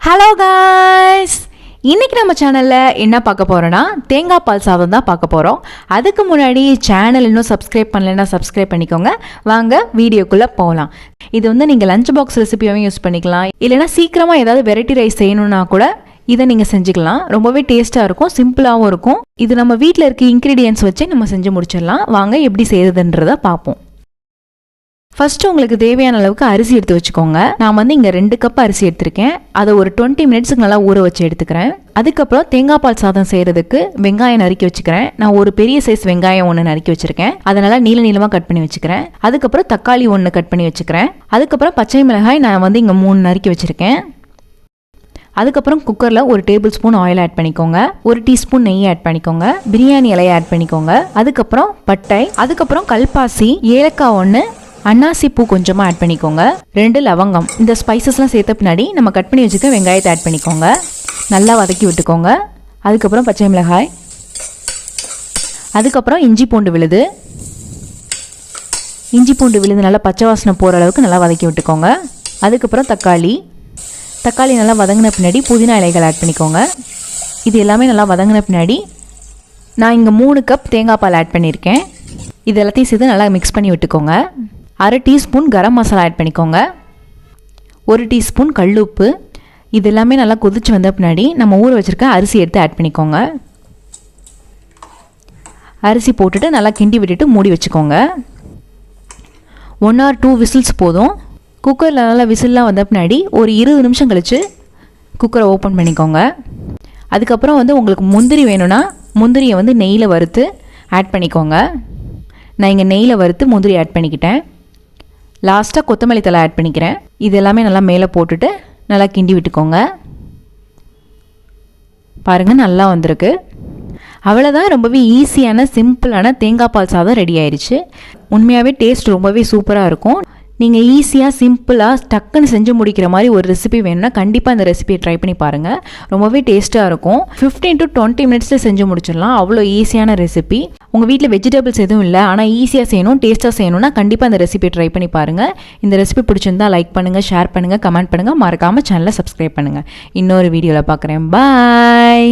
Hello guys, இன்றைக்கி நம்ம சேனலில் என்ன பார்க்க போகிறோன்னா தேங்காய் பால் சாதம் தான் பார்க்க போகிறோம். அதுக்கு முன்னாடி சேனல் இன்னும் சப்ஸ்கிரைப் பண்ணலைன்னா சப்ஸ்கிரைப் பண்ணிக்கோங்க. வாங்க வீடியோக்குள்ளே போகலாம். இது வந்து நீங்கள் லஞ்ச் பாக்ஸ் ரெசிபியாகவும் யூஸ் பண்ணிக்கலாம், இல்லைனா சீக்கிரமாக ஏதாவது வெரைட்டி ரைஸ் செய்யணுன்னா கூட இதை நீங்கள் செஞ்சுக்கலாம். ரொம்பவே டேஸ்ட்டாக இருக்கும், சிம்பிளாகவும் இருக்கும். இது நம்ம வீட்டில் இருக்க இன்க்ரீடியன்ஸ் வச்சு நம்ம செஞ்சு முடிச்சிடலாம். வாங்க எப்படி செய்யுதுன்றதை பார்ப்போம். ஃபஸ்ட்டு உங்களுக்கு தேவையான அளவுக்கு அரிசி எடுத்து வச்சுக்கோங்க. நான் வந்து இங்கே 2 கப் அரிசி எடுத்திருக்கேன். அதை ஒரு 20 மினிட்ஸுக்கு நல்லா ஊற வச்சு எடுத்துக்கிறேன். அதுக்கப்புறம் தேங்காய் பால் சாதம் செய்கிறதுக்கு வெங்காயம் நறுக்கி வச்சுக்கிறேன். நான் ஒரு பெரிய சைஸ் வெங்காயம் 1 நறுக்கி வச்சுருக்கேன். அதனால் நீளமாக கட் பண்ணி வச்சுக்கிறேன். அதுக்கப்புறம் தக்காளி 1 கட் பண்ணி வச்சுக்கிறேன். அதுக்கப்புறம் பச்சை மிளகாய் நான் வந்து இங்கே 3 நறுக்கி வச்சுருக்கேன். அதுக்கப்புறம் குக்கரில் 1 டேபிள் ஸ்பூன் ஆயில் ஆட் பண்ணிக்கோங்க. 1 டீஸ்பூன் நெய் ஆட் பண்ணிக்கோங்க. பிரியாணி இலையை ஆட் பண்ணிக்கோங்க. அதுக்கப்புறம் பட்டை, அதுக்கப்புறம் கல்பாசி, ஏலக்காய் 1, அன்னாசி பூ கொஞ்சமாக ஆட் பண்ணிக்கோங்க. 2 லவங்கம். இந்த ஸ்பைசஸ்லாம் சேர்த்த பின்னாடி நம்ம கட் பண்ணி வச்சுக்க வெங்காயத்தை ஆட் பண்ணிக்கோங்க. நல்லா வதக்கி விட்டுக்கோங்க. அதுக்கப்புறம் பச்சை மிளகாய், அதுக்கப்புறம் இஞ்சி பூண்டு விழுது. இஞ்சி பூண்டு விழுது நல்லா பச்சை வாசனை போகிற அளவுக்கு நல்லா வதக்கி விட்டுக்கோங்க. அதுக்கப்புறம் தக்காளி நல்லா வதங்கின பின்னாடி புதினா இலைகள் ஆட் பண்ணிக்கோங்க. இது எல்லாமே நல்லா வதங்கின பின்னாடி நான் இங்கே 3 கப் தேங்காய் பால் ஆட் பண்ணியிருக்கேன். இது எல்லாத்தையும் சேர்த்து நல்லா மிக்ஸ் பண்ணி விட்டுக்கோங்க. 1/2 டீஸ்பூன் கரம் மசாலா ஆட் பண்ணிக்கோங்க. 1 டீஸ்பூன் கல்லுப்பு. இது எல்லாமே நல்லா கொதிச்சு வந்த பின்னாடி நம்ம ஊற வச்சுருக்க அரிசி எடுத்து ஆட் பண்ணிக்கோங்க. அரிசி போட்டுட்டு நல்லா கிண்டி விட்டுட்டு மூடி வச்சுக்கோங்க. 1 or 2 விசில்ஸ் போதும். குக்கரில் நல்லா விசில்லாம் வந்த பின்னாடி ஒரு 20 நிமிஷம் கழித்து குக்கரை ஓப்பன் பண்ணிக்கோங்க. அதுக்கப்புறம் வந்து உங்களுக்கு முந்திரி வேணும்னா முந்திரியை வந்து நெய்யில் வறுத்து ஆட் பண்ணிக்கோங்க. நான் இங்கே நெய்யில் வறுத்து முந்திரி ஆட் பண்ணிக்கிட்டேன். லாஸ்ட்டாக கொத்தமல்லி தழை ஆட் பண்ணிக்கிறேன். இது எல்லாமே நல்லா மேலே போட்டுட்டு நல்லா கிண்டி விட்டுக்கோங்க. பாருங்கள், நல்லா வந்திருக்கு. அவ்வளோதான், ரொம்பவே ஈஸியான சிம்பிளான தேங்காய் பால் சாதம் ரெடி ஆயிடுச்சு. உண்மையாகவே டேஸ்ட் ரொம்பவே சூப்பராக இருக்கும். நீங்கள் ஈஸியாக சிம்பிளாக டக்குன்னு செஞ்சு முடிக்கிற மாதிரி ஒரு ரெசிபி வேணும்னா கண்டிப்பாக இந்த ரெசிபியை ட்ரை பண்ணி பாருங்கள். ரொம்பவே டேஸ்ட்டாக இருக்கும். 15 to 20 மினிட்ஸில் செஞ்சு முடிச்சிடலாம். அவ்வளோ ஈஸியான ரெசிபி. உங்கள் வீட்டில் வெஜிடபிள்ஸ் எதுவும் இல்லை, ஆனால் ஈஸியாக செய்யணும், டேஸ்ட்டாக செய்யணும்னா கண்டிப்பாக இந்த ரெசிபியை ட்ரை பண்ணி பாருங்கள். இந்த ரெசிபி பிடிச்சிருந்தா லைக் பண்ணுங்கள், ஷேர் பண்ணுங்கள், கமெண்ட் பண்ணுங்கள். மறக்காமல் சேனலை சப்ஸ்கிரைப் பண்ணுங்கள். இன்னொரு வீடியோவில் பார்க்குறேன். பாய்.